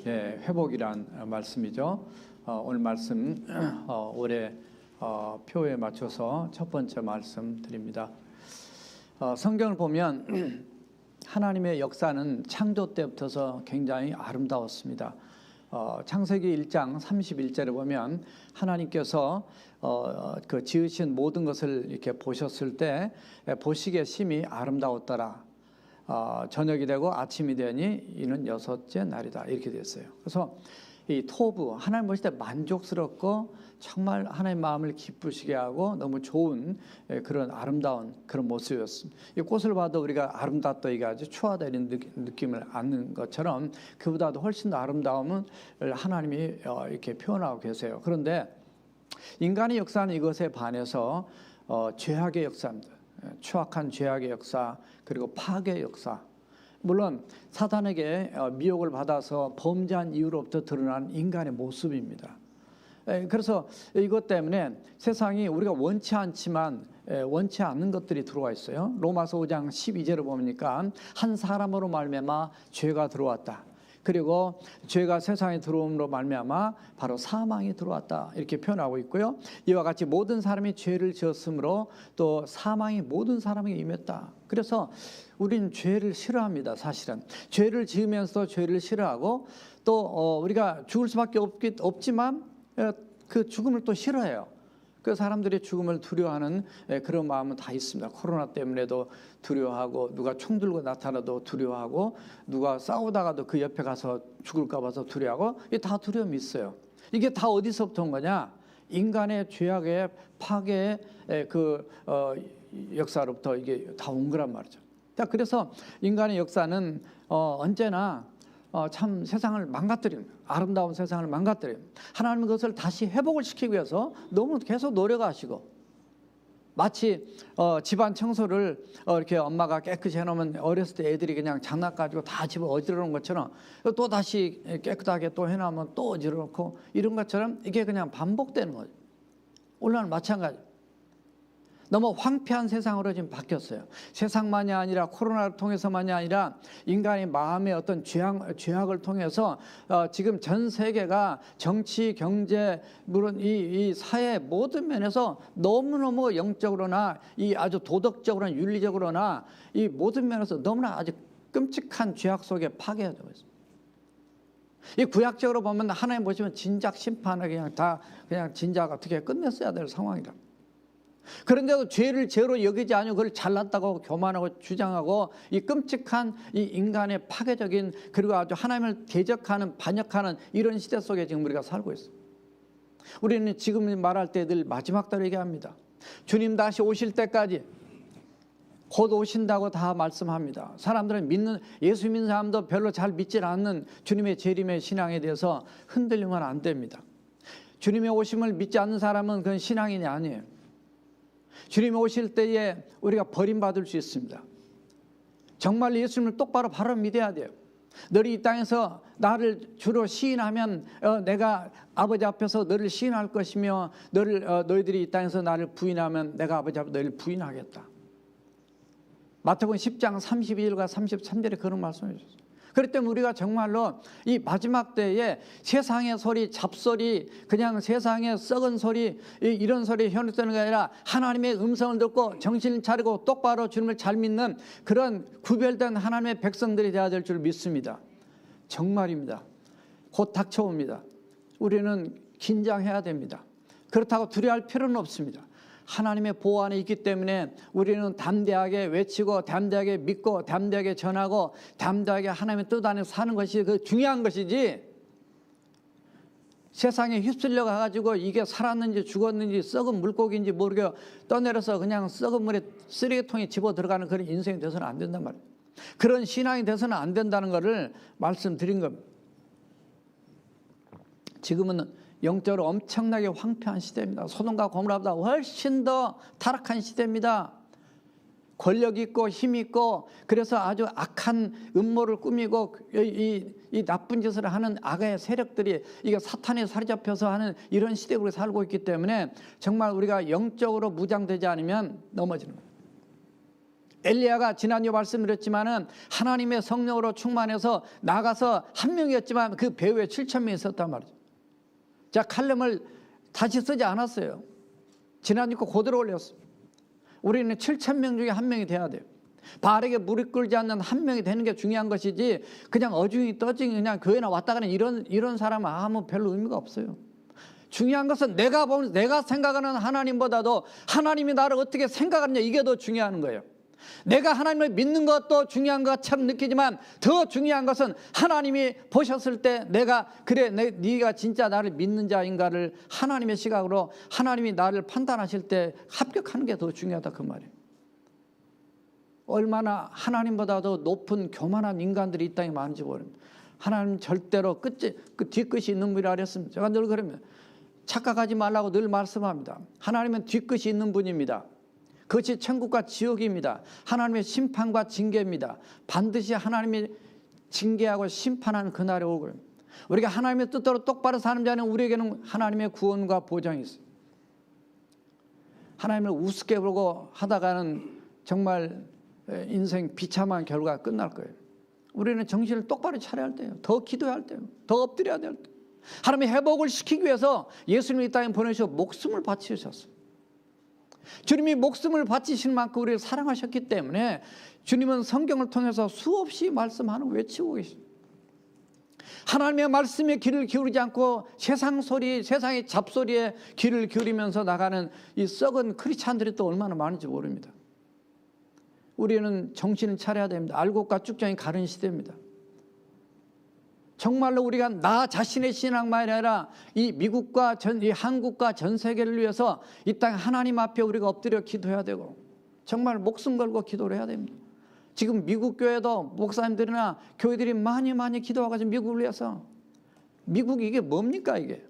회복이란 말씀이죠. 오늘 말씀 올해 표에 맞춰서 첫 번째 말씀 드립니다. 성경을 보면 하나님의 역사는 창조 때부터서 굉장히 아름다웠습니다. 창세기 1장 31절에 보면 하나님께서 그 지으신 모든 것을 이렇게 보셨을 때 보시기에 심히 아름다웠더라. 저녁이 되고 아침이 되니 이는 여섯째 날이다. 이렇게 됐어요. 그래서 이 토부, 하나님 보실 때 만족스럽고 정말 하나님 마음을 기쁘시게 하고 너무 좋은 그런 아름다운 그런 모습이었습니다. 이 꽃을 봐도 우리가 아름답다 이게 아주 추하다는 느낌을 안는 것처럼 그보다도 훨씬 더 아름다움은 하나님이 이렇게 표현하고 계세요. 그런데 인간의 역사는 이것에 반해서 죄악의 역사입니다. 추악한 죄악의 역사, 그리고 파괴의 역사. 물론 사단에게 미혹을 받아서 범죄한 이유로부터 드러난 인간의 모습입니다. 그래서 이것 때문에 세상이 우리가 원치 않지만 원치 않는 것들이 들어와 있어요. 로마서 5장 12절을 보니까 한 사람으로 말미암아 죄가 들어왔다. 그리고 죄가 세상에 들어옴으로 말미암아 바로 사망이 들어왔다. 이렇게 표현하고 있고요. 이와 같이 모든 사람이 죄를 지었으므로 또 사망이 모든 사람에게 임했다. 그래서 우리는 죄를 싫어합니다. 사실은 죄를 지으면서 죄를 싫어하고 또 우리가 죽을 수밖에 없지만 그 죽음을 또 싫어해요. 그 사람들이 죽음을 두려워하는 그런 마음은 다 있습니다. 코로나 때문에도 두려워하고, 누가 총 들고 나타나도 두려워하고, 누가 싸우다가도 그 옆에 가서 죽을까 봐서 두려워하고, 이게 다 두려움이 있어요. 이게 다 어디서부터 온 거냐? 인간의 죄악의 파괴의 그 역사로부터 이게 다 온 거란 말이죠. 그래서 인간의 역사는 언제나 참 세상을 망가뜨립니다. 아름다운 세상을 망가뜨립니다. 하나님은 그것을 다시 회복을 시키기 위해서 너무 계속 노력하시고, 마치 집안 청소를 이렇게 엄마가 깨끗이 해놓으면 어렸을 때 애들이 그냥 장난 가지고 다 집을 어지러 놓은 것처럼 또 다시 깨끗하게 또 해놓으면 또 어지러 놓고, 이런 것처럼 이게 그냥 반복되는 거죠. 오늘은 마찬가지. 너무 황폐한 세상으로 지금 바뀌었어요. 세상만이 아니라 코로나를 통해서만이 아니라 인간의 마음의 어떤 죄악을 통해서 지금 전 세계가 정치, 경제, 물론 이 사회 모든 면에서 너무너무 영적으로나 이 아주 도덕적으로나 윤리적으로나 이 모든 면에서 너무나 아주 끔찍한 죄악 속에 파괴되고 있습니다. 이 구약적으로 보면 하나님 보시면 진작 심판을 그냥 진작 어떻게 끝냈어야 될 상황이라. 그런데도 죄를 죄로 여기지 않고 그걸 잘났다고 교만하고 주장하고, 이 끔찍한 이 인간의 파괴적인, 그리고 아주 하나님을 대적하는 반역하는 이런 시대 속에 지금 우리가 살고 있습니다. 우리는 지금 말할 때 늘 마지막 때로 얘기합니다. 주님 다시 오실 때까지 곧 오신다고 다 말씀합니다. 사람들은 예수 믿는 사람도 별로 잘 믿질 않는 주님의 재림의 신앙에 대해서 흔들리면 안 됩니다. 주님의 오심을 믿지 않는 사람은 그건 신앙인이 아니에요. 주님이 오실 때에 우리가 버림받을 수 있습니다. 정말 예수님을 똑바로 바로 믿어야 돼요. 너희 이 땅에서 나를 주로 시인하면 내가 아버지 앞에서 너를 시인할 것이며, 너희들이 이 땅에서 나를 부인하면 내가 아버지 앞에 너희를 부인하겠다. 마태복음 10장 32절과 33절에 그런 말씀을 해주셨어요. 그렇기 때문에 우리가 정말로 이 마지막 때에 세상의 소리, 잡소리, 그냥 세상의 썩은 소리, 이런 소리 현혹되는 게 아니라 하나님의 음성을 듣고 정신을 차리고 똑바로 주님을 잘 믿는 그런 구별된 하나님의 백성들이 되어야 될 줄 믿습니다. 정말입니다. 곧 닥쳐옵니다. 우리는 긴장해야 됩니다. 그렇다고 두려워할 필요는 없습니다. 하나님의 보호 안에 있기 때문에 우리는 담대하게 외치고, 담대하게 믿고, 담대하게 전하고, 담대하게 하나님의 뜻 안에 사는 것이 그 중요한 것이지, 세상에 휩쓸려 가가지고 이게 살았는지 죽었는지 썩은 물고기인지 모르게 떠내려서 그냥 썩은 물에 쓰레기통에 집어 들어가는 그런 인생이 돼서는 안 된단 말이에요. 그런 신앙이 돼서는 안 된다는 것을 말씀드린 겁니다. 지금은 영적으로 엄청나게 황폐한 시대입니다. 소돔과 고모라보다 훨씬 더 타락한 시대입니다. 권력 있고 힘 있고, 그래서 아주 악한 음모를 꾸미고 이 나쁜 짓을 하는 악의 세력들이 이게 사탄에 사로잡혀서 하는 이런 시대에 우리가 살고 있기 때문에 정말 우리가 영적으로 무장되지 않으면 넘어지는 거예요. 엘리야가 지난주 말씀드렸지만은 하나님의 성령으로 충만해서 나가서 한 명이었지만 그 배후에 7,000명이 있었단 말이죠. 자, 칼럼을 다시 쓰지 않았어요. 지난주 거 그대로 올렸어요. 우리는 7,000명 중에 한 명이 돼야 돼요. 바알에게 무릎 꿇지 않는 한 명이 되는 게 중요한 것이지, 그냥 어중이 떠중이 그냥 교회나 왔다 가는 이런 사람은 아무 별로 의미가 없어요. 중요한 것은 내가 생각하는 하나님보다도 하나님이 나를 어떻게 생각하느냐, 이게 더 중요한 거예요. 내가 하나님을 믿는 것도 중요한 것처럼 느끼지만 더 중요한 것은 하나님이 보셨을 때 내가 그래 네가 진짜 나를 믿는 자인가를 하나님의 시각으로 하나님이 나를 판단하실 때 합격하는 게 더 중요하다, 그 말이에요. 얼마나 하나님보다도 높은 교만한 인간들이 이 땅에 많은지 모릅니다. 하나님 절대로 그 뒤끝이 있는 분이라 그랬습니다. 제가 늘 그러면 착각하지 말라고 늘 말씀합니다. 하나님은 뒤끝이 있는 분입니다. 그것이 천국과 지옥입니다. 하나님의 심판과 징계입니다. 반드시 하나님이 징계하고 심판하는 그날이 올 거예요. 우리가 하나님의 뜻대로 똑바로 사는 자는 우리에게는 하나님의 구원과 보장이 있어요. 하나님을 우습게 보고 하다가는 정말 인생 비참한 결과가 끝날 거예요. 우리는 정신을 똑바로 차려야 할 때요. 더 기도해야 할 때요. 더 엎드려야 될 때. 하나님의 회복을 시키기 위해서 예수님이 이 땅에 보내셔서 목숨을 바치셨어요. 주님이 목숨을 바치신 만큼 우리를 사랑하셨기 때문에 주님은 성경을 통해서 수없이 말씀하는 외치고 계십니다. 하나님의 말씀에 귀를 기울이지 않고 세상 소리, 세상의 잡소리에 귀를 기울이면서 나가는 이 썩은 크리스찬들이 또 얼마나 많은지 모릅니다. 우리는 정신을 차려야 됩니다. 알곡과 쭉정이 가른 시대입니다. 정말로 우리가 나 자신의 신앙만이 아니라 이 미국과 이 한국과 전 세계를 위해서 이 땅 하나님 앞에 우리가 엎드려 기도해야 되고 정말 목숨 걸고 기도를 해야 됩니다. 지금 미국 교회도 목사님들이나 교회들이 많이 기도하고 미국을 위해서. 미국이 이게 뭡니까 이게?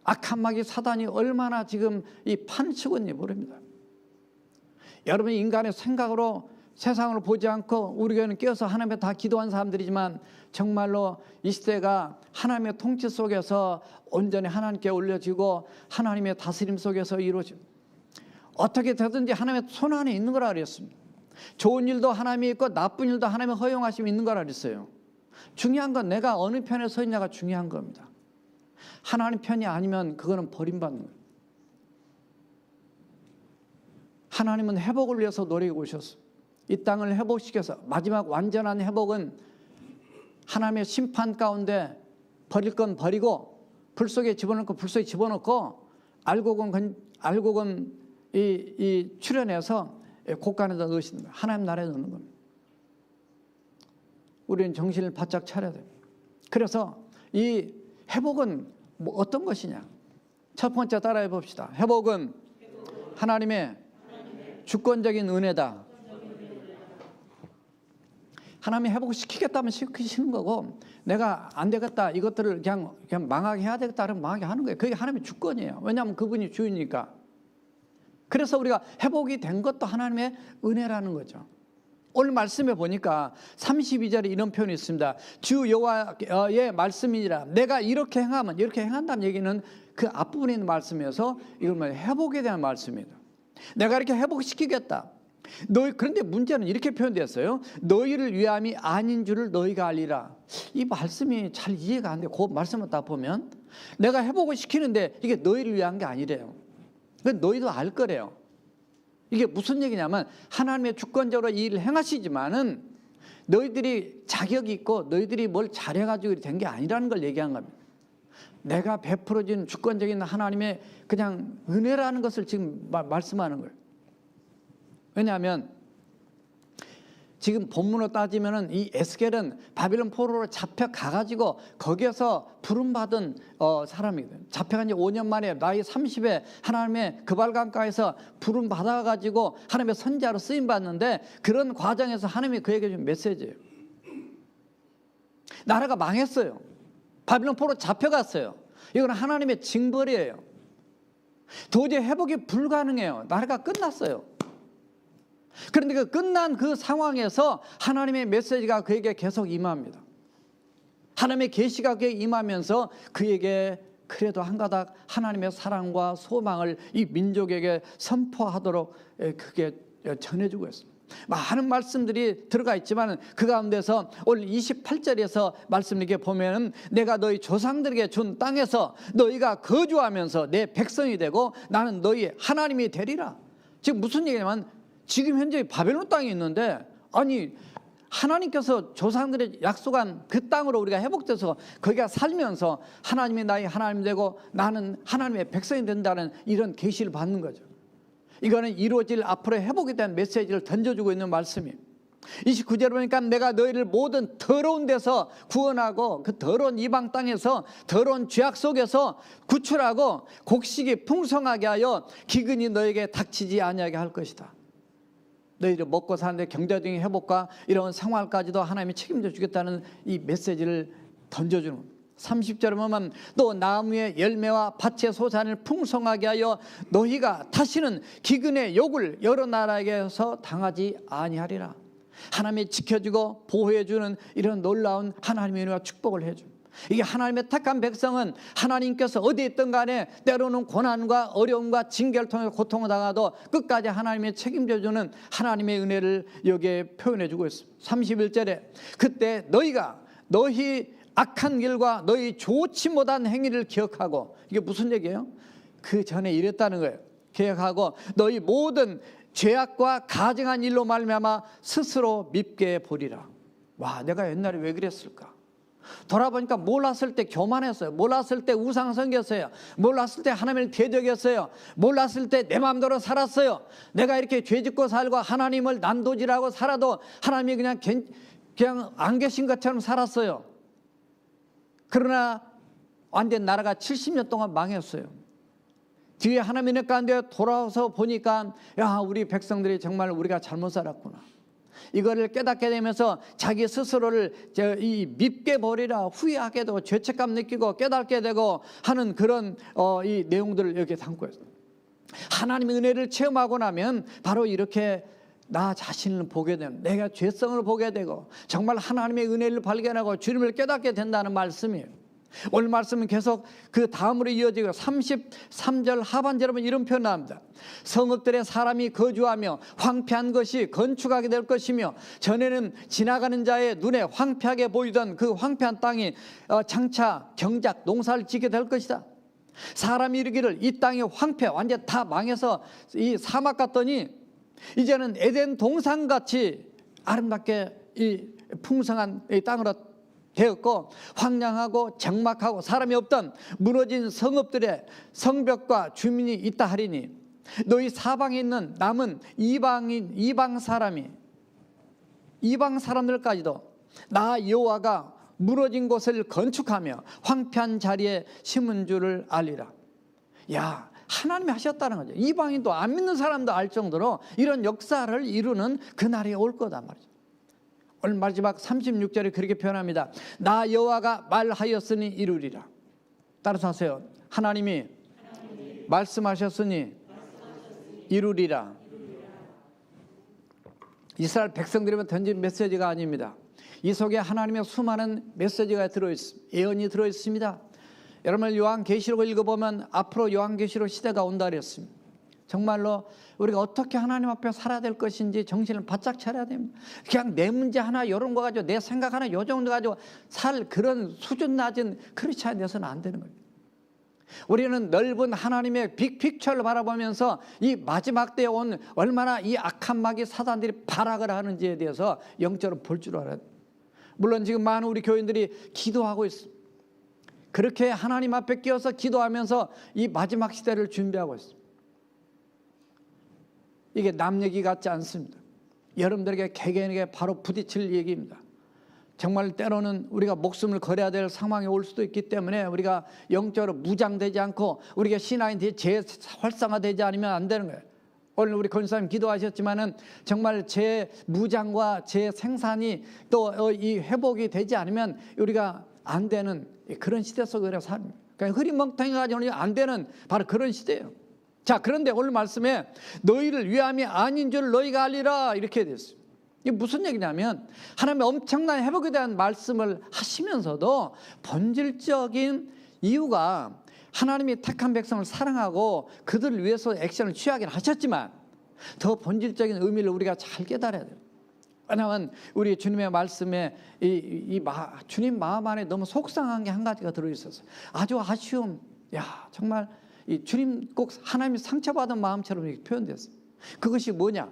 악한 마귀 사단이 얼마나 지금 이 판치고 있는지 모릅니다. 여러분, 인간의 생각으로 세상을 보지 않고 우리 교회는 깨어서 하나님께 다 기도한 사람들이지만 정말로 이 시대가 하나님의 통치 속에서 온전히 하나님께 올려지고 하나님의 다스림 속에서 이루어지고 어떻게 되든지 하나님의 손 안에 있는 거라 그랬습니다. 좋은 일도 하나님이 있고 나쁜 일도 하나님의 허용하심이 있는 거라 그랬어요. 중요한 건 내가 어느 편에 서 있냐가 중요한 겁니다. 하나님 편이 아니면 그거는 버림받는 거예요. 하나님은 회복을 위해서 노리고 오셨어요. 이 땅을 회복시켜서 마지막 완전한 회복은 하나님의 심판 가운데 버릴 건 버리고 불 속에 집어넣고 불 속에 집어넣고 알곡은 이 출현해서 곳간에다 넣으시는 거예요. 하나님 나라에 넣는 겁니다. 우리는 정신을 바짝 차려야 돼요. 그래서 이 회복은 뭐 어떤 것이냐? 첫 번째 따라해 봅시다. 회복은 하나님의 주권적인 은혜다. 하나님이 회복시키겠다면 시키시는 거고 내가 안 되겠다 이것들을 그냥 망하게 해야 되겠다 그러면 망하게 하는 거예요. 그게 하나님의 주권이에요. 왜냐하면 그분이 주인이니까. 그래서 우리가 회복이 된 것도 하나님의 은혜라는 거죠. 오늘 말씀에 보니까 32절에 이런 표현이 있습니다. 주 여호와의 말씀이니라. 내가 이렇게 행하면 이렇게 행한다는 얘기는 그 앞부분에 있는 말씀이어서 이걸 회복에 대한 말씀입니다. 내가 이렇게 회복시키겠다. 그런데 문제는 이렇게 표현됐어요. 너희를 위함이 아닌 줄을 너희가 알리라. 이 말씀이 잘 이해가 안 돼. 그 말씀을 딱 보면 내가 회복을 시키는데 이게 너희를 위한 게 아니래요. 너희도 알 거래요. 이게 무슨 얘기냐면 하나님의 주권적으로 이 일을 행하시지만은 너희들이 자격이 있고 너희들이 뭘 잘해가지고 된 게 아니라는 걸 얘기한 겁니다. 내가 베풀어진 주권적인 하나님의 그냥 은혜라는 것을 지금 말씀하는 거예요. 왜냐하면 지금 본문으로 따지면은 이 에스겔은 바빌론 포로로 잡혀가가지고 거기에서 부름받은 사람이거든요. 잡혀간 지 5년 만에 나이 30에 하나님의 그발강가에서 부름받아가지고 하나님의 선지자로 쓰임받는데 그런 과정에서 하나님이 그에게 준 메시지예요. 나라가 망했어요. 바빌론 포로로 잡혀갔어요. 이건 하나님의 징벌이에요. 도저히 회복이 불가능해요. 나라가 끝났어요. 그런데 그 끝난 그 상황에서 하나님의 메시지가 그에게 계속 임합니다. 하나님의 계시가 그에게 임하면서 그에게 그래도 한 가닥 하나님의 사랑과 소망을 이 민족에게 선포하도록 그게 전해주고 있습니다. 많은 말씀들이 들어가 있지만 그 가운데서 오늘 28절에서 말씀 이렇게 보면은 내가 너희 조상들에게 준 땅에서 너희가 거주하면서 내 백성이 되고 나는 너희 하나님이 되리라. 지금 무슨 얘기냐면 지금 현재 바벨론 땅이 있는데, 아니 하나님께서 조상들의 약속한 그 땅으로 우리가 회복돼서 거기가 살면서 하나님이 나의 하나님 되고 나는 하나님의 백성이 된다는 이런 계시를 받는 거죠. 이거는 이루어질 앞으로 회복에 대한 메시지를 던져주고 있는 말씀이에요. 29절 보니까 내가 너희를 모든 더러운 데서 구원하고 그 더러운 이방 땅에서 더러운 죄악 속에서 구출하고 곡식이 풍성하게 하여 기근이 너에게 닥치지 아니하게 할 것이다. 너희들 먹고 사는데 경제적인 회복과 이런 생활까지도 하나님이 책임져 주겠다는 이 메시지를 던져주는 겁니다. 30절에 보면 또 나무의 열매와 밭의 소산을 풍성하게 하여 너희가 다시는 기근의 욕을 여러 나라에게서 당하지 아니하리라. 하나님이 지켜주고 보호해주는 이런 놀라운 하나님의 은혜와 축복을 해줍니다. 이게 하나님의 택한 백성은 하나님께서 어디에 있든 간에 때로는 고난과 어려움과 징계를 통해 고통을 당하도 끝까지 하나님이 책임져주는 하나님의 은혜를 여기에 표현해주고 있습니다. 31절에 그때 너희가 너희 악한 길과 너희 좋지 못한 행위를 기억하고, 이게 무슨 얘기예요? 그 전에 이랬다는 거예요. 기억하고 너희 모든 죄악과 가증한 일로 말미암아 스스로 밉게 보리라. 와, 내가 옛날에 왜 그랬을까? 돌아보니까 몰랐을 때 교만했어요. 몰랐을 때 우상 섬겼어요. 몰랐을 때 하나님을 대적했어요. 몰랐을 때 내 마음대로 살았어요. 내가 이렇게 죄짓고 살고 하나님을 난도질하고 살아도 하나님이 그냥 안 계신 것처럼 살았어요. 그러나 완전 나라가 70년 동안 망했어요. 뒤에 하나님의 가운데 돌아와서 보니까 야, 우리 백성들이 정말 우리가 잘못 살았구나. 이거를 깨닫게 되면서 자기 스스로를 밉게 버리라, 후회하게 되고 죄책감 느끼고 깨닫게 되고 하는 그런 이 내용들을 여기에 담고 있어요. 하나님의 은혜를 체험하고 나면 바로 이렇게 나 자신을 보게 되는, 내가 죄성을 보게 되고 정말 하나님의 은혜를 발견하고 주님을 깨닫게 된다는 말씀이에요. 오늘 말씀은 계속 그 다음으로 이어지고 33절 하반절에 보면 이런 표현 나옵니다. 성읍들의 사람이 거주하며 황폐한 것이 건축하게 될 것이며 전에는 지나가는 자의 눈에 황폐하게 보이던 그 황폐한 땅이 장차 경작 농사를 짓게 될 것이다. 사람이 이르기를 이 땅이 황폐, 완전 다 망해서 이 사막 같더니 이제는 에덴 동산같이 아름답게 이 풍성한 이 땅으로 되었고 황량하고 적막하고 사람이 없던 무너진 성읍들의 성벽과 주민이 있다 하리니 너희 사방에 있는 남은 이방 사람들까지도 나 여호와가 무너진 곳을 건축하며 황폐한 자리에 심은 줄을 알리라. 야, 하나님이 하셨다는 거죠. 이방인도 안 믿는 사람도 알 정도로 이런 역사를 이루는 그날이 올 거다 말이죠. 오늘 마지막 36절에 그렇게 표현합니다. 나 여호와가 말하였으니 이루리라. 따라서 하세요. 하나님이 말씀하셨으니 이루리라. 이스라엘 백성들에게 던진 메시지가 아닙니다. 이 속에 하나님의 수많은 메시지가 들어있습니다. 예언이 들어있습니다. 여러분 요한계시록을 읽어보면 앞으로 요한계시록 시대가 온다 그랬습니다. 정말로 우리가 어떻게 하나님 앞에 살아야 될 것인지 정신을 바짝 차려야 됩니다. 그냥 내 문제 하나 이런 거 가지고 내 생각 하나 요 정도 가지고 살 그런 수준 낮은 크리스찬이 돼서는 안 되는 거예요. 우리는 넓은 하나님의 빅픽처를 바라보면서 이 마지막 때에 온 얼마나 이 악한 마귀 사단들이 발악을 하는지에 대해서 영적으로 볼 줄 알아야 돼요. 물론 지금 많은 우리 교인들이 기도하고 있습니다. 그렇게 하나님 앞에 끼어서 기도하면서 이 마지막 시대를 준비하고 있습니다. 이게 남 얘기 같지 않습니다. 여러분들에게 개개인에게 바로 부딪힐 얘기입니다. 정말 때로는 우리가 목숨을 걸어야 될 상황이 올 수도 있기 때문에 우리가 영적으로 무장되지 않고 우리가 신앙이 재활성화되지 않으면 안 되는 거예요. 오늘 우리 권사님 기도하셨지만은 정말 제 무장과 제 생산이 또 이 회복이 되지 않으면 우리가 안 되는 그런 시대 속에 삽니다. 그러니까 흐리멍텅이 가지고는 안 되는 바로 그런 시대예요. 자, 그런데 오늘 말씀에 너희를 위함이 아닌 줄 너희가 알리라 이렇게 됐어요. 이게 무슨 얘기냐면 하나님의 엄청난 회복에 대한 말씀을 하시면서도 본질적인 이유가 하나님이 택한 백성을 사랑하고 그들을 위해서 액션을 취하긴 하셨지만 더 본질적인 의미를 우리가 잘 깨달아야 돼요. 왜냐하면 우리 주님의 말씀에 주님 마음 안에 너무 속상한 게 한 가지가 들어있었어요. 아주 아쉬움. 야, 정말 이 주님 꼭 하나님이 상처받은 마음처럼 이렇게 표현됐어요. 그것이 뭐냐?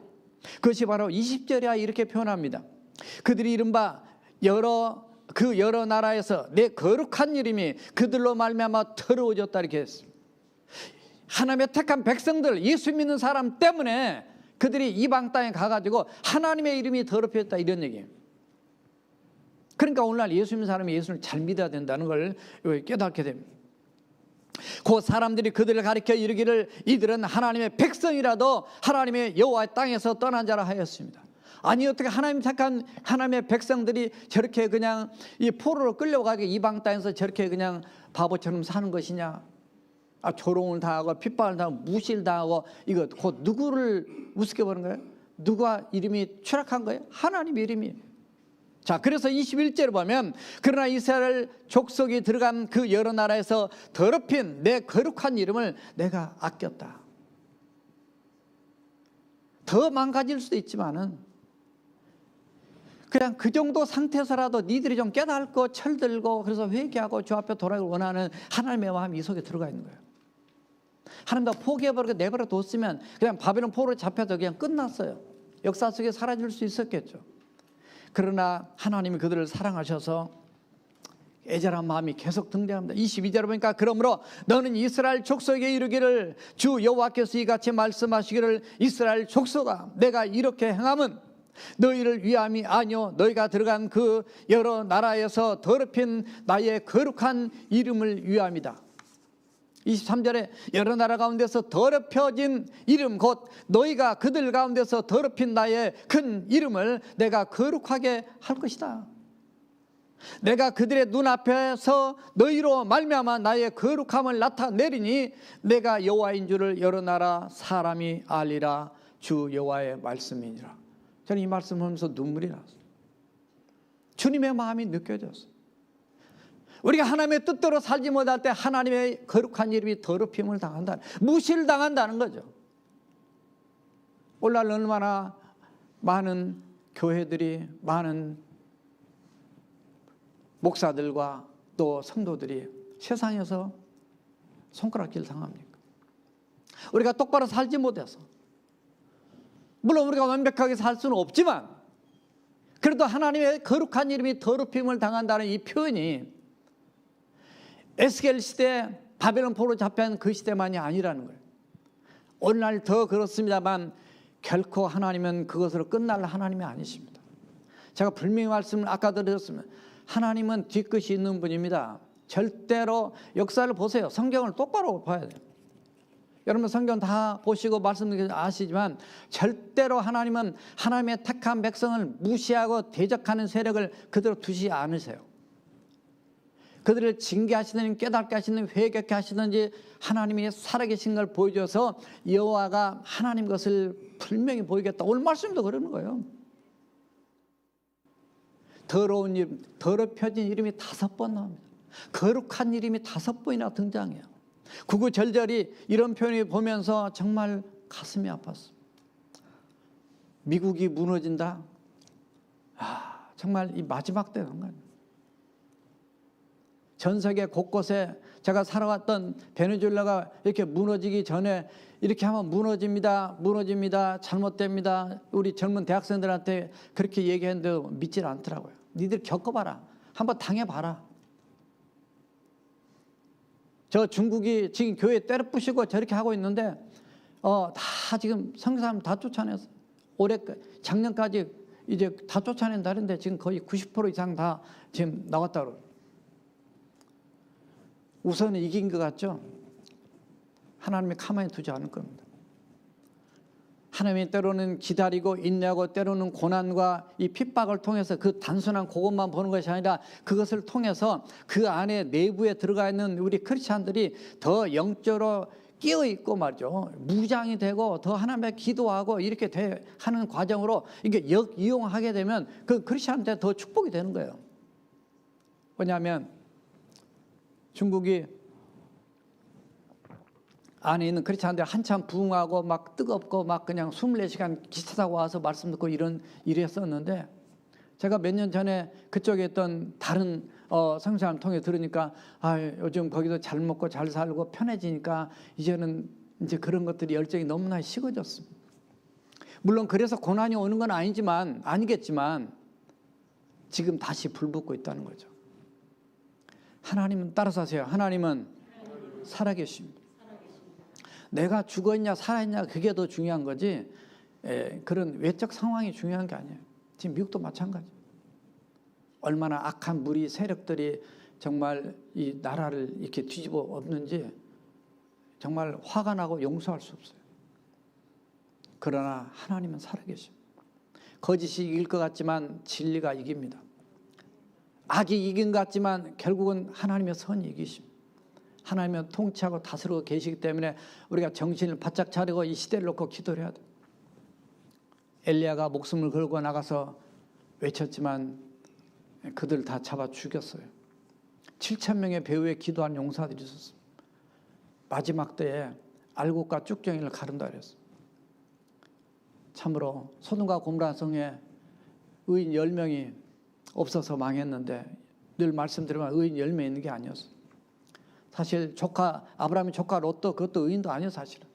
그것이 바로 20절이야 이렇게 표현합니다. 그들이 이른바 여러 나라에서 내 거룩한 이름이 그들로 말미암아 더러워졌다 이렇게 했어요. 하나님의 택한 백성들, 예수 믿는 사람 때문에 그들이 이방 땅에 가가지고 하나님의 이름이 더럽혀졌다 이런 얘기예요. 그러니까 오늘날 예수 믿는 사람이 예수를 잘 믿어야 된다는 걸 깨닫게 됩니다. 그 사람들이 그들을 가리켜 이르기를 이들은 하나님의 백성이라도 하나님의 여호와의 땅에서 떠난 자라 하였습니다. 아니 어떻게 하나님 택한 하나님의 백성들이 저렇게 그냥 이 포로로 끌려가게 이방 땅에서 저렇게 그냥 바보처럼 사는 것이냐? 조롱을 당하고 핍박을 당하고 무시를 당하고 이거 곧 누구를 우습게 보는 거예요? 누가 이름이 추락한 거예요? 하나님 이름이. 자, 그래서 21절을 보면 그러나 이스라엘 족속이 들어간 그 여러 나라에서 더럽힌 내 거룩한 이름을 내가 아꼈다. 더 망가질 수도 있지만은 그냥 그 정도 상태에서라도 니들이 좀 깨닫고 철들고 그래서 회개하고 주 앞에 돌아가길 원하는 하나님의 마음이 이 속에 들어가 있는 거예요. 하나님 다 포기해버리고 내버려 뒀으면 그냥 바벨론 포로에 잡혀서 그냥 끝났어요. 역사 속에 사라질 수 있었겠죠. 그러나 하나님이 그들을 사랑하셔서 애절한 마음이 계속 등장합니다. 22절에 보니까 그러므로 너는 이스라엘 족속에게 이르기를 주 여호와께서 이같이 말씀하시기를 이스라엘 족속아 내가 이렇게 행함은 너희를 위함이 아니요 너희가 들어간 그 여러 나라에서 더럽힌 나의 거룩한 이름을 위함이다. 23절에 여러 나라 가운데서 더럽혀진 이름 곧 너희가 그들 가운데서 더럽힌 나의 큰 이름을 내가 거룩하게 할 것이다. 내가 그들의 눈앞에서 너희로 말미암아 나의 거룩함을 나타내리니 내가 여호와인 줄을 여러 나라 사람이 알리라. 주 여호와의 말씀이니라. 저는 이 말씀을 하면서 눈물이 났어요. 주님의 마음이 느껴졌어요. 우리가 하나님의 뜻대로 살지 못할 때 하나님의 거룩한 이름이 더럽힘을 당한다, 무시를 당한다는 거죠. 오늘날 얼마나 많은 교회들이, 많은 목사들과 또 성도들이 세상에서 손가락질 당합니까? 우리가 똑바로 살지 못해서. 물론 우리가 완벽하게 살 수는 없지만 그래도 하나님의 거룩한 이름이 더럽힘을 당한다는 이 표현이 에스겔 시대 바벨론 포로 잡혀간 그 시대만이 아니라는 거예요. 오늘날 더 그렇습니다만 결코 하나님은 그것으로 끝날 하나님이 아니십니다. 제가 분명히 말씀을 아까 드렸으면 하나님은 뒤끝이 있는 분입니다. 절대로 역사를 보세요. 성경을 똑바로 봐야 돼요. 여러분 성경 다 보시고 말씀 아시지만 절대로 하나님은 하나님의 택한 백성을 무시하고 대적하는 세력을 그대로 두지 않으세요. 그들을 징계하시든지 깨닫게 하시든지 회개케 하시든지 하나님이 살아계신 걸 보여줘서 여호와가 하나님 것을 분명히 보이겠다. 오늘 말씀도 그러는 거예요. 더러운 이름, 더럽혀진 이름이 5번 나옵니다. 거룩한 이름이 5번이나 등장해요. 구구절절히 이런 표현을 보면서 정말 가슴이 아팠어요. 미국이 무너진다? 정말 이 마지막 때가 간 거예요. 전 세계 곳곳에 제가 살아왔던 베네수엘라가 이렇게 무너지기 전에 이렇게 하면 무너집니다. 잘못됩니다. 우리 젊은 대학생들한테 그렇게 얘기했는데 믿질 않더라고요. 니들 겪어봐라. 한번 당해봐라. 저 중국이 지금 교회 때려 부시고 저렇게 하고 있는데 다 지금 선교 사람 다 쫓아내서 작년까지 이제 다 쫓아낸다는데 지금 거의 90% 이상 다 지금 나왔다고 그래요. 우선은 이긴 것 같죠? 하나님이 가만히 두지 않을 겁니다. 하나님이 때로는 기다리고 인내하고 때로는 고난과 이 핍박을 통해서 그 단순한 그것만 보는 것이 아니라 그것을 통해서 그 안에 내부에 들어가 있는 우리 크리스찬들이 더 영적으로 끼어 있고 말이죠. 무장이 되고 더 하나님께 기도하고 이렇게 하는 과정으로 이게 역이용하게 되면 그 크리스찬한테 더 축복이 되는 거예요. 왜냐하면 중국이 안에 있는 크리스찬들 한참 부흥하고 막 뜨겁고 막 그냥 24시간 기차 타고 와서 말씀 듣고 이랬었는데, 제가 몇 년 전에 그쪽에 있던 다른 성장을 통해 들으니까 요즘 거기도 잘 먹고 잘 살고 편해지니까 이제는 이제 그런 것들이 열정이 너무나 식어졌습니다. 물론 그래서 고난이 오는 건 아니겠지만 지금 다시 불붙고 있다는 거죠. 하나님은 따라서 하세요. 하나님은 살아계십니다. 내가 죽어있냐 살아있냐 그게 더 중요한 거지 그런 외적 상황이 중요한 게 아니에요. 지금 미국도 마찬가지. 얼마나 악한 무리 세력들이 정말 이 나라를 이렇게 뒤집어 엎는지 정말 화가 나고 용서할 수 없어요. 그러나 하나님은 살아계십니다. 거짓이 이길 것 같지만 진리가 이깁니다. 악이 이긴 것 같지만 결국은 하나님의 선이 이기십니다. 하나님은 통치하고 다스리고 계시기 때문에 우리가 정신을 바짝 차리고 이 시대를 놓고 기도를 해야 돼요. 엘리야가 목숨을 걸고 나가서 외쳤지만 그들 다 잡아 죽였어요. 7,000명의 배후에 기도한 용사들이 있었습니다. 마지막 때에 알곡과 쭉정이를 가른다 그랬어요. 참으로 소돔과 고모라 성에 의인 10명이 없어서 망했는데, 늘 말씀드리면 의인 10명 있는 게 아니었어요. 사실 아브라함의 조카 롯도 그것도 의인도 아니에요. 사실은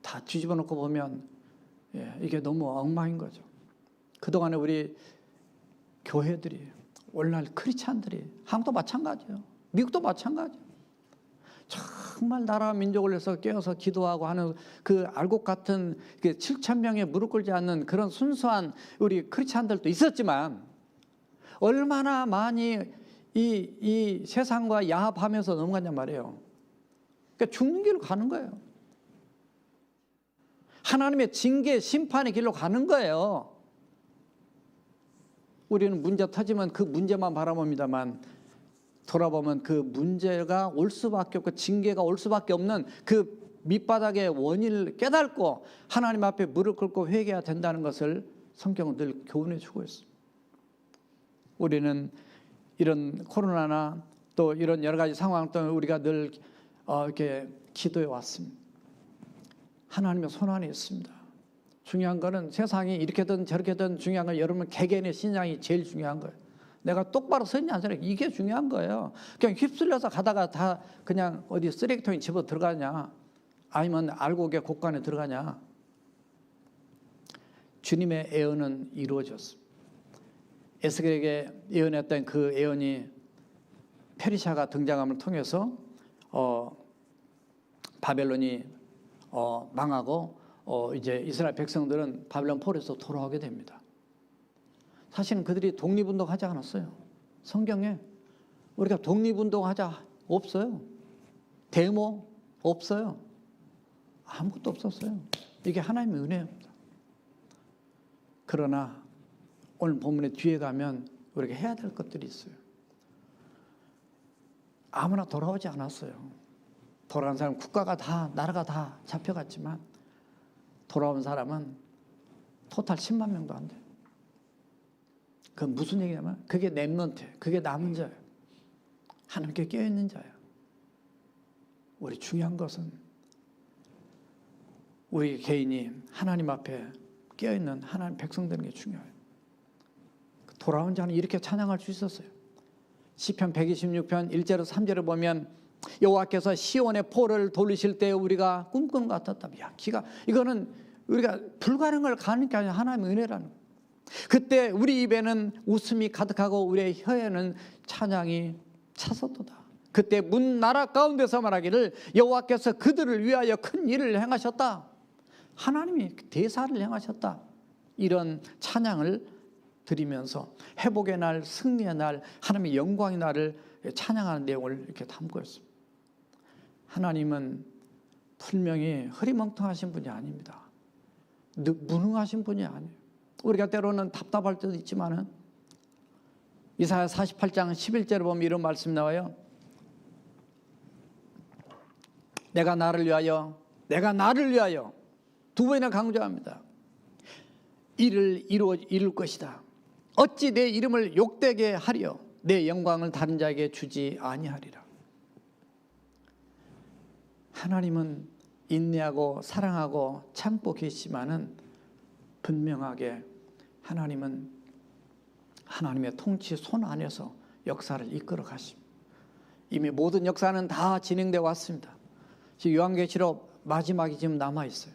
다 뒤집어 놓고 보면 이게 너무 엉망인 거죠. 그동안에 우리 교회들이, 오늘날 크리스찬들이, 한국도 마찬가지예요. 미국도 마찬가지예요. 정말 나라와 민족을 위해서 깨어서 기도하고 하는 그 알곡 같은 7,000명에 무릎 꿇지 않는 그런 순수한 우리 크리스찬들도 있었지만, 얼마나 많이 이 세상과 야합하면서 넘어갔냔 말이에요. 그러니까 죽는 길로 가는 거예요. 하나님의 징계, 심판의 길로 가는 거예요. 우리는 문제 터지면 그 문제만 바라봅니다만, 돌아보면 그 문제가 올 수밖에 없고 징계가 올 수밖에 없는 그 밑바닥의 원인을 깨닫고 하나님 앞에 무릎 꿇고 회개해야 된다는 것을 성경은 늘 교훈해 주고 있습니다. 우리는 이런 코로나나 또 이런 여러 가지 상황 동안 우리가 늘 이렇게 기도해 왔습니다. 하나님의 손 안에 있습니다. 중요한 거는 세상이 이렇게든 저렇게든 중요한 건 여러분 개개인의 신앙이 제일 중요한 거예요. 내가 똑바로 서 있냐 안 서냐 이게 중요한 거예요. 그냥 휩쓸려서 가다가 다 그냥 어디 쓰레기통에 집어 들어가냐, 아니면 알곡의 곳간에 들어가냐. 주님의 예언은 이루어졌습니다. 에스겔에게 예언했던 그 예언이 페르시아가 등장함을 통해서 바벨론이 망하고 이제 이스라엘 백성들은 바벨론 포로에서 돌아오게 됩니다. 사실은 그들이 독립운동하지 않았어요. 성경에 우리가 독립운동하자 없어요. 데모 없어요. 아무것도 없었어요. 이게 하나님의 은혜입니다. 그러나 오늘 본문의 뒤에 가면 우리가 해야 될 것들이 있어요. 아무나 돌아오지 않았어요. 돌아온 사람, 국가가 다, 나라가 다 잡혀갔지만 돌아온 사람은 토탈 10만 명도 안 돼요. 그건 무슨 얘기냐면 그게 렘넌트, 그게 남은 자예요. 하나님께 깨어있는 자예요. 우리 중요한 것은 우리 개인이 하나님 앞에 깨어있는 하나님 백성 되는 게 중요해요. 돌아온 자는 이렇게 찬양할 수 있었어요. 시편 126편 1절에서 3절을 보면 여호와께서 시온의 포를 돌리실 때 우리가 꿈꾼 것 같았다. 야, 이거는 우리가 불가능을 가는 게 아니라 하나님의 은혜라는 거예요. 그때 우리 입에는 웃음이 가득하고 우리의 혀에는 찬양이 차섰도다. 그때 문 나라 가운데서 말하기를 여호와께서 그들을 위하여 큰 일을 행하셨다. 하나님이 대사를 행하셨다. 이런 찬양을 드리면서 회복의 날, 승리의 날, 하나님의 영광의 날을 찬양하는 내용을 이렇게 담고 있습니다. 하나님은 분명히 흐리멍텅하신 분이 아닙니다. 무능하신 분이 아니에요. 우리가 때로는 답답할 때도 있지만은 이사야 48장 11절에 보면 이런 말씀이 나와요. 내가 나를 위하여 두 번이나 강조합니다. 이를 이룰 것이다. 어찌 내 이름을 욕되게 하리요 내 영광을 다른 자에게 주지 아니하리라. 하나님은 인내하고 사랑하고 참고 계시지만은 분명하게 하나님은 하나님의 통치 손 안에서 역사를 이끌어 가십니다. 이미 모든 역사는 다 진행되어 왔습니다. 지금 요한계시록 마지막이 지금 남아 있어요.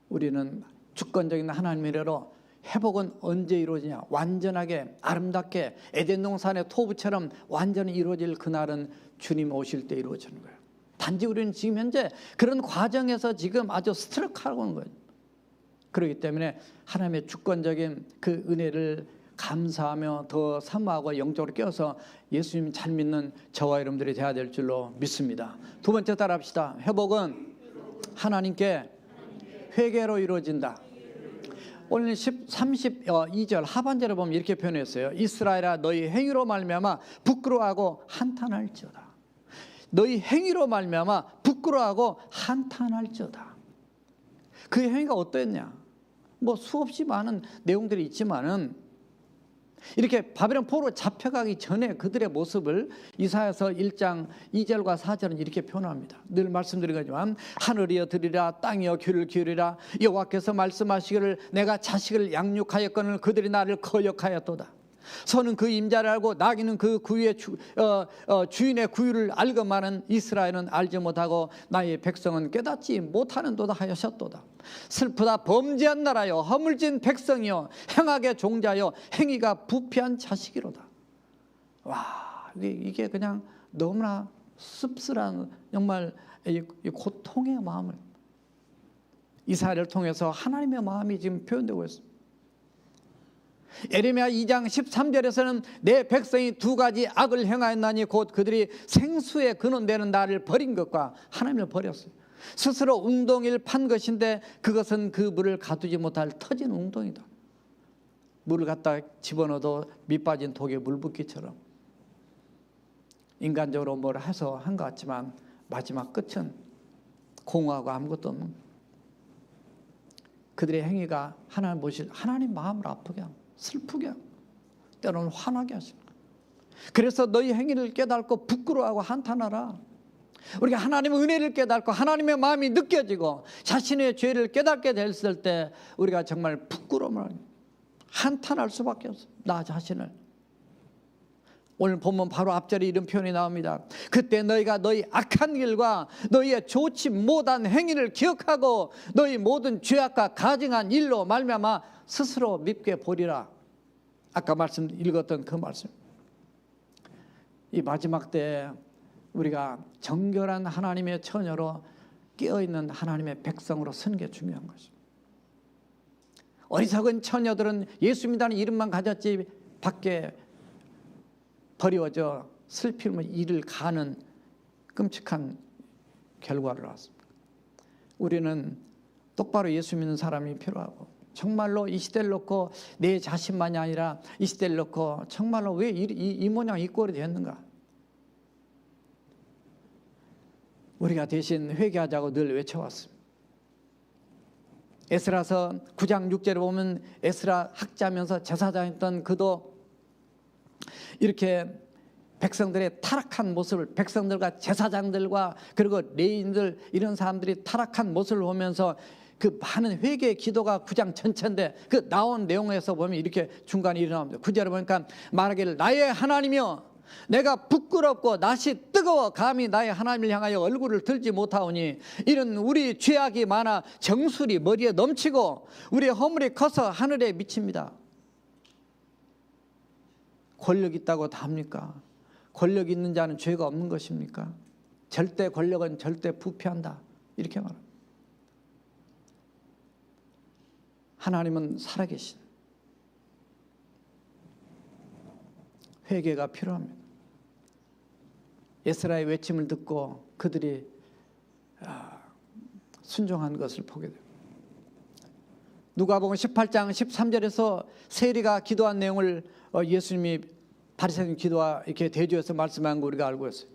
우리는 주권적인 하나님의 은혜로 회복은 언제 이루어지냐? 완전하게 아름답게 에덴 동산의 토부처럼 완전히 이루어질 그날은 주님 오실 때 이루어지는 거예요. 단지 우리는 지금 현재 그런 과정에서 지금 아주 스트럭하고 있는 거예요. 그렇기 때문에 하나님의 주권적인 그 은혜를 감사하며 더 사모하고 영적으로 깨어서 예수님 잘 믿는 저와 여러분들이 되어야 될 줄로 믿습니다. 두 번째 따라합시다. 회복은 하나님께 회개로 이루어진다. 오늘 32절 하반절에 보면 이렇게 표현했어요. 이스라엘아 너희 행위로 말미암아 부끄러워하고 한탄할지어다. 너희 행위로 말미암아 부끄러워하고 한탄할지어다. 그의 행위가 어떠했냐? 뭐 수없이 많은 내용들이 있지만은 이렇게 바벨론 포로로 잡혀가기 전에 그들의 모습을 이사야서 1장 2절과 4절은 이렇게 표현합니다. 늘 말씀드리지만 하늘이여 들으라 땅이여 귀를 기울이라 여호와께서 말씀하시기를 내가 자식을 양육하였거늘 그들이 나를 거역하였도다. 소는 그 임자를 알고 나귀는 그 구유의 주인의 구유를 알건만은 이스라엘은 알지 못하고 나의 백성은 깨닫지 못하는도다 하셨도다. 슬프다 범죄한 나라여 허물진 백성이여 행악의 종자여 행위가 부패한 자식이로다. 와, 이게 그냥 너무나 씁쓸한 정말 이 고통의 마음을 이사야를 통해서 하나님의 마음이 지금 표현되고 있습니다. 예레미야 2장 13절에서는 내 백성이 두 가지 악을 행하였나니 곧 그들이 생수의 근원되는 나를 버린 것과 하나님을 버렸어요. 스스로 웅덩이를 판 것인데 그것은 그 물을 가두지 못할 터진 웅덩이다. 물을 갖다 집어넣어도 밑 빠진 독에 물 붓기처럼 인간적으로 뭘 해서 한 것 같지만 마지막 끝은 공허하고 아무것도 없는 그들의 행위가 하나님 마음을 아프게 합니다. 슬프게 하고 때로는 화나게 하십니다. 그래서 너희 행위를 깨닫고 부끄러워하고 한탄하라. 우리가 하나님의 은혜를 깨닫고 하나님의 마음이 느껴지고 자신의 죄를 깨닫게 됐을 때 우리가 정말 부끄러움을 한탄할 수밖에 없어요. 나 자신을. 오늘 보면 바로 앞절에 이런 표현이 나옵니다. 그때 너희가 너희 악한 길과 너희의 좋지 못한 행위를 기억하고 너희 모든 죄악과 가증한 일로 말미암아 스스로 밉게 보리라. 아까 말씀 읽었던 그 말씀. 이 마지막 때 우리가 정결한 하나님의 처녀로 깨어있는 하나님의 백성으로 서는 게 중요한 것입니다. 어리석은 처녀들은 예수 믿다는 이름만 가졌지 밖에 버리워져 슬픔을 이를 가는 끔찍한 결과를 낳았습니다. 우리는 똑바로 예수 믿는 사람이 필요하고 정말로 이 시대를 놓고 내 자신만이 아니라 이 시대를 놓고 정말로 왜 이 모양 이 꼴이 됐는가? 우리가 대신 회개하자고 늘 외쳐왔습니다. 에스라서 9장 6절에 보면 에스라 학자면서 제사장이었던 그도 이렇게 백성들의 타락한 모습을 백성들과 제사장들과 그리고 레위인들 이런 사람들이 타락한 모습을 보면서 그 많은 회개의 기도가 9장 전체인데 그 나온 내용에서 보면 이렇게 중간에 일어납니다. 9절에 보니까 말하기를 나의 하나님이여 내가 부끄럽고 낯이 뜨거워 감히 나의 하나님을 향하여 얼굴을 들지 못하오니 이는 우리 죄악이 많아 정술이 머리에 넘치고 우리의 허물이 커서 하늘에 미칩니다. 권력 있다고 다 합니까? 권력 있는 자는 죄가 없는 것입니까? 절대 권력은 절대 부패한다 이렇게 말합니다. 하나님은 살아계신 회개가 필요합니다. 에스라의 외침을 듣고 그들이 순종한 것을 보게 됩니다. 누가복음 18장 13절에서 세리가 기도한 내용을 예수님이 바리새인 기도와 이렇게 대조해서 말씀한 거 우리가 알고 있어요.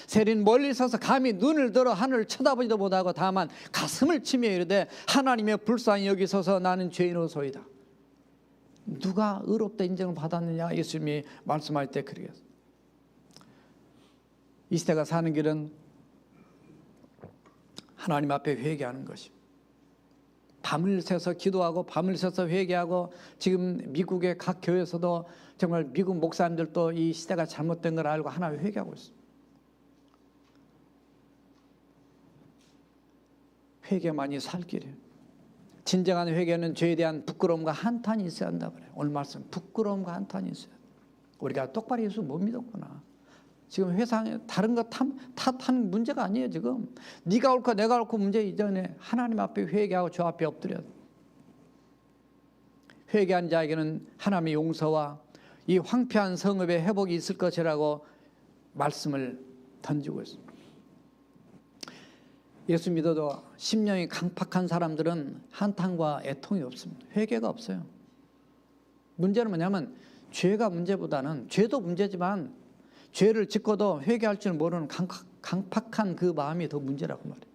세리는 멀리 서서 감히 눈을 들어 하늘을 쳐다보지도 못하고 다만 가슴을 치며 이르되 하나님의 불쌍히 여기소서 나는 죄인으로소이다. 누가 의롭다 인정을 받았느냐 예수님이 말씀할 때 그러겠어요. 이 시대가 사는 길은 하나님 앞에 회개하는 것입니다. 밤을 새서 기도하고 밤을 새서 회개하고, 지금 미국의 각 교회에서도 정말 미국 목사님들도 이 시대가 잘못된 걸 알고 하나님 회개하고 있습니다. 회개만이 살 길이에요. 진정한 회개는 죄에 대한 부끄러움과 한탄이 있어야 한다 그래요. 오늘 말씀 부끄러움과 한탄이 있어야 돼요. 우리가 똑바로 예수 못 믿었구나. 지금 회상에 다른 거 탓하는 문제가 아니에요. 지금 네가 옳고 내가 옳고 문제 이전에 하나님 앞에 회개하고 주 앞에 엎드려야 돼요. 회개한 자에게는 하나님의 용서와 이 황폐한 성읍의 회복이 있을 것이라고 말씀을 던지고 있습니다. 예수 믿어도 심령이 강팍한 사람들은 한탄과 애통이 없습니다. 회개가 없어요. 문제는 뭐냐면 죄가 문제보다는, 죄도 문제지만 죄를 짓고도 회개할 줄 모르는 강팍한 그 마음이 더 문제라고 말해요.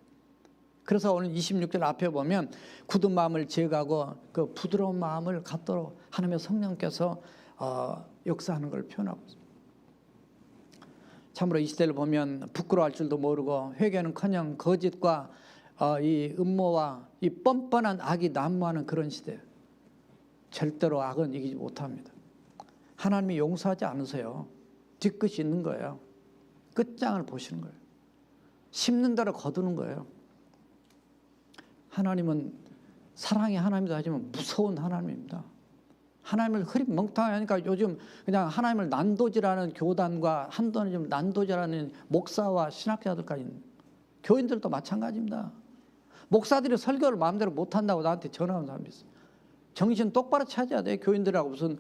그래서 오늘 26절 앞에 보면 굳은 마음을 제거하고 그 부드러운 마음을 갖도록 하나님의 성령께서 역사하는 걸 표현하고 있습니다. 참으로 이 시대를 보면 부끄러워할 줄도 모르고 회개는커녕 거짓과 이 음모와 이 뻔뻔한 악이 난무하는 그런 시대. 절대로 악은 이기지 못합니다. 하나님이 용서하지 않으세요. 뒤끝이 있는 거예요. 끝장을 보시는 거예요. 심는 대로 거두는 거예요. 하나님은 사랑의 하나님도 하지만 무서운 하나님입니다. 하나님을 흐릿멍텅하게 하니까 요즘 그냥 하나님을 난도질하는 교단과 한도는 좀 난도질하는 목사와 신학자들까지, 교인들도 마찬가지입니다. 목사들이 설교를 마음대로 못한다고 나한테 전화 온 사람이 있어요. 정신 똑바로 차려야 돼. 교인들하고 무슨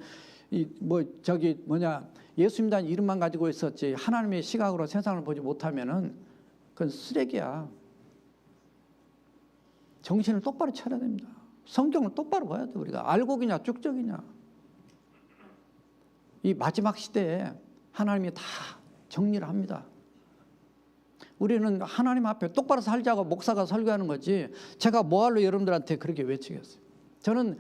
예수님이라는 이름만 가지고 있었지 하나님의 시각으로 세상을 보지 못하면은 그건 쓰레기야. 정신을 똑바로 차려야 됩니다. 성경을 똑바로 봐야 돼. 우리가 알곡이냐 쭉적이냐. 이 마지막 시대에 하나님이 다 정리를 합니다. 우리는 하나님 앞에 똑바로 살자고 목사가 설교하는 거지, 제가 뭐하러 여러분들한테 그렇게 외치겠어요. 저는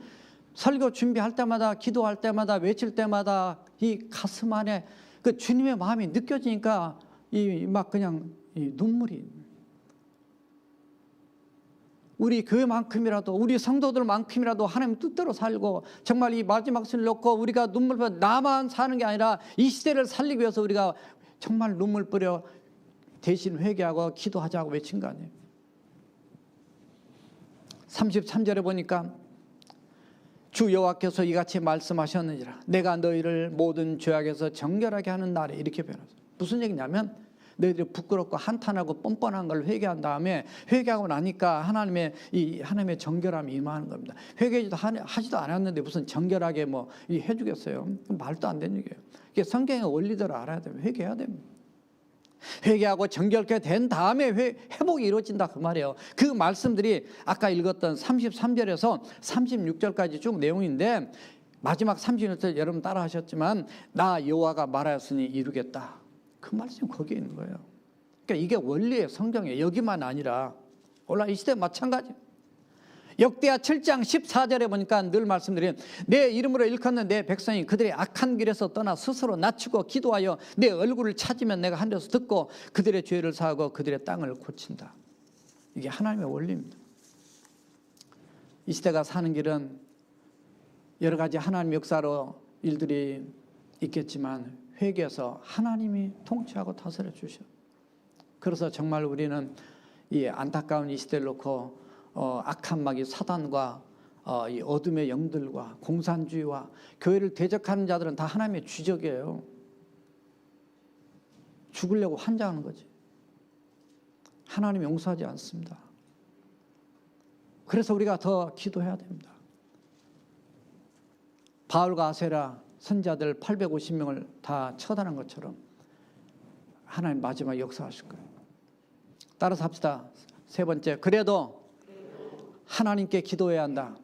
설교 준비할 때마다, 기도할 때마다, 외칠 때마다 이 가슴 안에 그 주님의 마음이 느껴지니까 이 눈물이, 우리 교회만큼이라도, 우리 성도들만큼이라도 하나님 뜻대로 살고 정말 이 마지막 순을 놓고 우리가 눈물 뿌려, 나만 사는 게 아니라 이 시대를 살리기 위해서 우리가 정말 눈물 뿌려 대신 회개하고 기도하자고 외친 거 아니에요. 33절에 보니까 주 여호와께서 이같이 말씀하셨느니라. 내가 너희를 모든 죄악에서 정결하게 하는 날에, 이렇게 변했어요. 무슨 얘기냐면 너희들이 부끄럽고 한탄하고 뻔뻔한 걸 회개한 다음에, 회개하고 나니까 하나님의 정결함이 임하는 겁니다. 하지도 않았는데 무슨 정결하게 해주겠어요? 말도 안 되는 얘기예요. 이게 성경의 원리대로 알아야 됩니다. 회개해야 됩니다. 회개하고 정결케 된 다음에 회복이 이루어진다 그 말이에요. 그 말씀들이 아까 읽었던 33절에서 36절까지 쭉 내용인데, 마지막 36절 여러분 따라 하셨지만 나 여호와가 말하였으니 이루겠다, 그 말씀이 거기에 있는 거예요. 그러니까 이게 원리의 성경에 여기만 아니라 오늘 이 시대 마찬가지. 역대하 7장 14절에 보니까 늘 말씀드린, 내 이름으로 일컫는 내 백성이 그들의 악한 길에서 떠나 스스로 낮추고 기도하여 내 얼굴을 찾으면 내가 하늘에서 듣고 그들의 죄를 사하고 그들의 땅을 고친다. 이게 하나님의 원리입니다. 이 시대가 사는 길은 여러 가지 하나님 역사로 일들이 있겠지만 회개해서 하나님이 통치하고 다스려 주셔. 그래서 정말 우리는 이 안타까운 이 시대를 놓고 악한 마귀 사단과 이 어둠의 영들과 공산주의와 교회를 대적하는 자들은 다 하나님의 주적이에요. 죽으려고 환장하는 거지. 하나님 용서하지 않습니다. 그래서 우리가 더 기도해야 됩니다. 바울과 아세라 선자들 850명을 다 처단한 것처럼 하나님 마지막 역사하실 거예요. 따라서 합시다. 세 번째, 그래도 하나님께 기도해야 한다.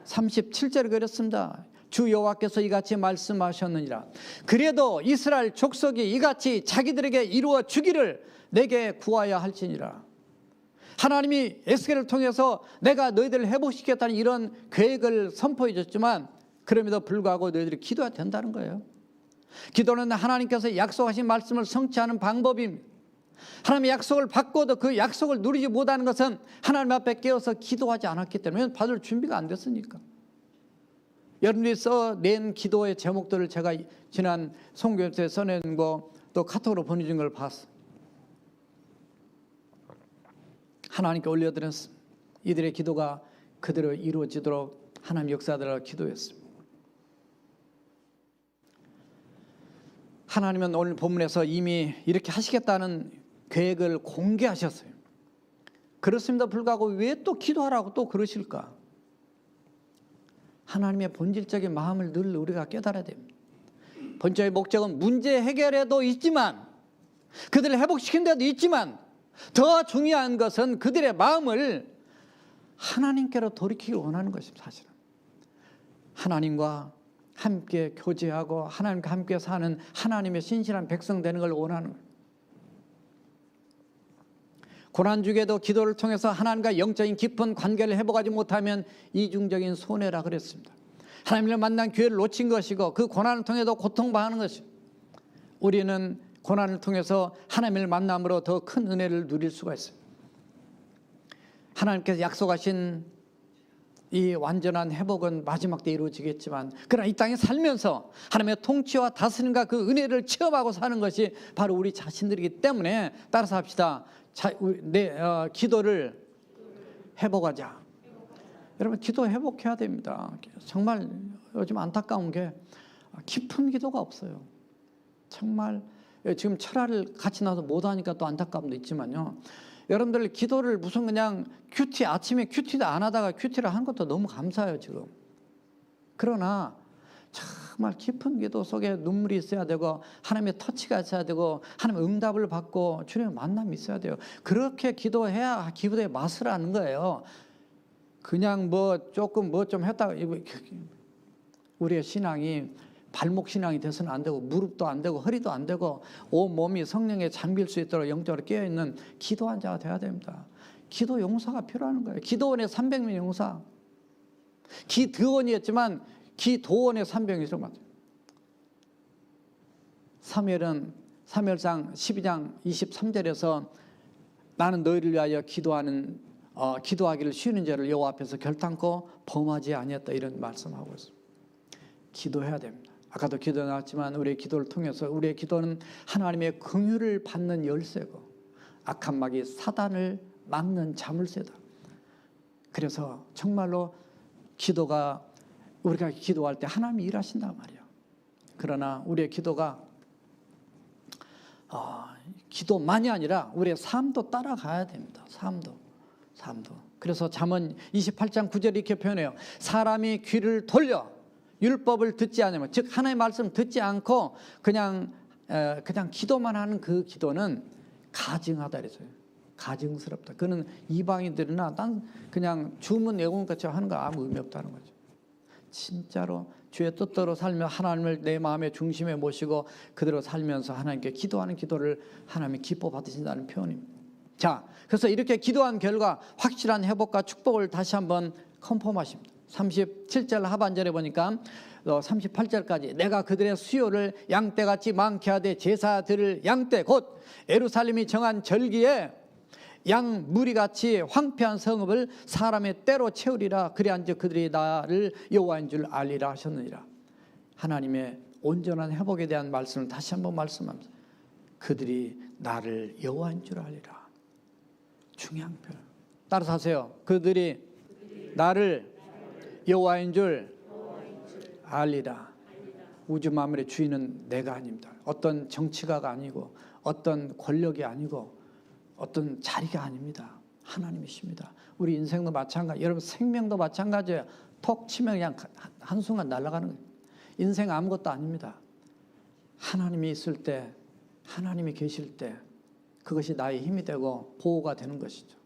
37절에 그랬습니다. 주 여호와께서 이같이 말씀하셨느니라. 그래도 이스라엘 족속이 이같이 자기들에게 이루어 주기를 내게 구하여 할지니라. 하나님이 에스겔을 통해서 내가 너희들을 회복시켰다는 이런 계획을 선포해 줬지만 그럼에도 불구하고 너희들이 기도해야 된다는 거예요. 기도는 하나님께서 약속하신 말씀을 성취하는 방법입니다. 하나님의 약속을 받고도 그 약속을 누리지 못하는 것은 하나님 앞에 깨어서 기도하지 않았기 때문에 받을 준비가 안 됐으니까. 여러분들이 써낸 기도의 제목들을 제가 지난 송교회 써낸 거 또 카톡으로 보내준 걸 봤어. 하나님께 올려드렸습니다. 이들의 기도가 그대로 이루어지도록 하나님 역사하더라고 기도했습니다. 하나님은 오늘 본문에서 이미 이렇게 하시겠다는 계획을 공개하셨어요. 그렇습니다. 불구하고 왜 또 기도하라고 또 그러실까? 하나님의 본질적인 마음을 늘 우리가 깨달아야 됩니다. 본질의 목적은 문제 해결에도 있지만, 그들을 회복시킨 데도 있지만, 더 중요한 것은 그들의 마음을 하나님께로 돌이키기 원하는 것입니다. 사실은 하나님과 함께 교제하고 하나님과 함께 사는 하나님의 신실한 백성 되는 걸 원하는 거예요. 고난 중에도 기도를 통해서 하나님과 영적인 깊은 관계를 회복하지 못하면 이중적인 손해라 그랬습니다. 하나님을 만난 기회를 놓친 것이고 그 고난을 통해서 고통받는 것이고, 우리는 고난을 통해서 하나님을 만남으로 더 큰 은혜를 누릴 수가 있습니다. 하나님께서 약속하신 이 완전한 회복은 마지막 때 이루어지겠지만, 그러나 이 땅에 살면서 하나님의 통치와 다스림과 그 은혜를 체험하고 사는 것이 바로 우리 자신들이기 때문에 따라서 합시다. 기도를 회복하자. 여러분, 기도 회복해야 됩니다. 정말 요즘 안타까운 게 깊은 기도가 없어요. 정말 지금 철학을 같이 나와서 못하니까 또 안타까움도 있지만요, 여러분들 기도를 무슨 그냥 아침에 큐티도 안 하다가 큐티를 한 것도 너무 감사해요 지금. 그러나 정말 깊은 기도 속에 눈물이 있어야 되고 하나님의 터치가 있어야 되고 하나님의 응답을 받고 주님의 만남이 있어야 돼요. 그렇게 기도해야 기도의 맛을 아는 거예요. 그냥 조금 좀 했다가, 우리의 신앙이 발목 신앙이 돼서는 안 되고, 무릎도 안 되고, 허리도 안 되고, 온 몸이 성령에 잠길 수 있도록 영적으로 깨어있는 기도한 자가 돼야 됩니다. 기도 용사가 필요한 거예요. 기도원의 300명 용사. 기드원이었지만 기도원의 300명이라고 맞아요. 사무엘상 12장 23절에서 나는 너희를 위하여 기도하기를 쉬는 죄를 여호와 앞에서 결단코 범하지 아니했다, 이런 말씀하고 있습니다. 기도해야 됩니다. 아까도 기도 나왔지만 우리의 기도를 통해서 우리의 기도는 하나님의 긍휼을 받는 열쇠고 악한 마귀 사단을 막는 자물쇠다. 그래서 정말로 우리가 기도할 때 하나님이 일하신단 말이에요. 그러나 우리의 기도가 기도만이 아니라 우리의 삶도 따라가야 됩니다. 삶도. 그래서 잠언 28장 9절에 이렇게 표현해요. 사람이 귀를 돌려 율법을 듣지 않으면, 즉 하나님의 말씀 듣지 않고 그냥 기도만 하는 그 기도는 가증하다 그랬어요. 가증스럽다. 그는 이방인들이나 그냥 주문 외우는것처 하는 거 아무 의미 없다는 거죠. 진짜로 주의 뜻대로 살며 하나님을 내 마음의 중심에 모시고 그대로 살면서 하나님께 기도하는 기도를 하나님이 기뻐 받으신다는 표현입니다. 자, 그래서 이렇게 기도한 결과 확실한 회복과 축복을 다시 한번 컨펌하십니다. 37절 하반절에 보니까 38절까지 내가 그들의 수요를 양떼같이 많게 하되 제사들을 양떼 곧 예루살렘이 정한 절기에 양 무리같이 황폐한 성읍을 사람의 때로 채우리라. 그리한즉 그들이 나를 여호와인 줄 알리라 하셨느니라. 하나님의 온전한 회복에 대한 말씀을 다시 한번 말씀합니다. 그들이 나를 여호와인 줄 알리라. 중요한 표현. 따라서 하세요. 그들이 나를 여호와인 줄 알리라. 우주 만물의 주인은 내가 아닙니다. 어떤 정치가가 아니고 어떤 권력이 아니고 어떤 자리가 아닙니다. 하나님이십니다. 우리 인생도 마찬가지, 여러분 생명도 마찬가지예요. 톡 치면 그냥 한순간 날아가는 거예요. 인생 아무것도 아닙니다. 하나님이 있을 때, 하나님이 계실 때 그것이 나의 힘이 되고 보호가 되는 것이죠.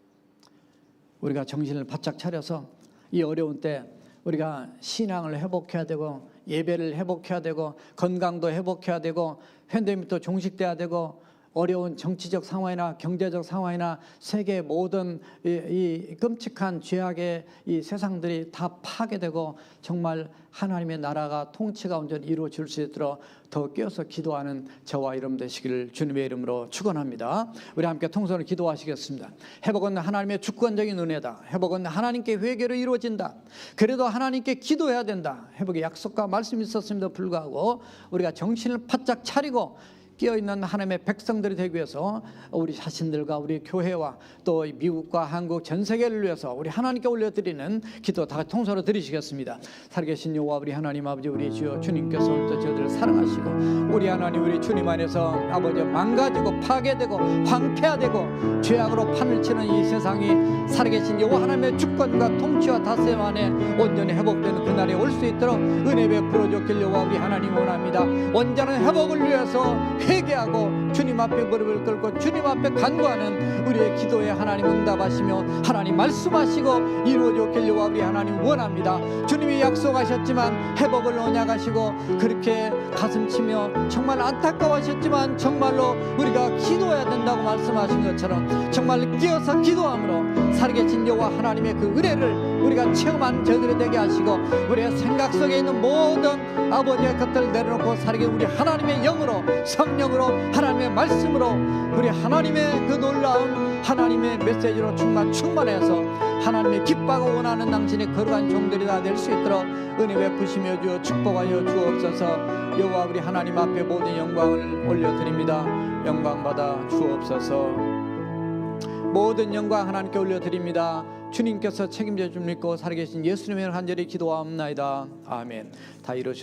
우리가 정신을 바짝 차려서 이 어려운 때 우리가 신앙을 회복해야 되고 예배를 회복해야 되고 건강도 회복해야 되고 팬데믹도 종식돼야 되고 어려운 정치적 상황이나 경제적 상황이나 세계 모든 이 끔찍한 죄악의 이 세상들이 다 파괴되고 정말 하나님의 나라가 통치가 온전히 이루어질 수 있도록 더 깨어서 기도하는 저와 여러분 되시기를 주님의 이름으로 축원합니다. 우리 함께 통성으로 기도하시겠습니다. 회복은 하나님의 주권적인 은혜다. 회복은 하나님께 회개로 이루어진다. 그래도 하나님께 기도해야 된다. 회복의 약속과 말씀이 있었음에도 불구하고 우리가 정신을 바짝 차리고 깨어있는 하나님의 백성들이 되기 위해서 우리 자신들과 우리 교회와 또 미국과 한국 전 세계를 위해서 우리 하나님께 올려드리는 기도 다 같이 통성으로 드리시겠습니다. 살아계신 여호와 우리 하나님 아버지, 우리 주여 주님께서 오늘도 저희들을 사랑하시고 우리 하나님 우리 주님 안에서 아버지 망가지고 파괴되고 황폐화되고 죄악으로 판을 치는 이 세상이 살아계신 여호와 하나님의 주권과 통치와 다스림 안에 온전히 회복되는 그날이 올 수 있도록 은혜 베풀어 줬길 여호와 우리 하나님 원합니다. 온전한 회복을 위해서 회개하고 주님 앞에 무릎을 꿇고 주님 앞에 간구하는 우리의 기도에 하나님 응답하시며 하나님 말씀하시고 이루어졌길 여호와 우리 하나님 원합니다. 주님이 약속하셨지만 회복을 언약하시고 그렇게 가슴치며 정말 안타까워하셨지만 정말로 우리가 기도해야 된다고 말씀하신 것처럼 정말 끼어서 기도함으로 살아계신 여호와 하나님의 그 은혜를 우리가 체험한 저희들이 되게 하시고 우리의 생각 속에 있는 모든 아버지의 것들을 내려놓고 살아계신 우리 하나님의 영으로 성령으로 하나님의 말씀으로 우리 하나님의 그 놀라운 하나님의 메시지로 충만해서 하나님의 기뻐하고 원하는 당신의 거룩한 종들이 다 될 수 있도록 은혜 베푸시며 주어 축복하여 주옵소서. 여호와 우리 하나님 앞에 모든 영광을 올려드립니다. 영광 받아 주옵소서. 모든 영광 하나님께 올려드립니다. 주님께서 책임져 줄 믿고 살아계신 예수님의 간절히 기도하옵나이다. 아멘. 다 이루셔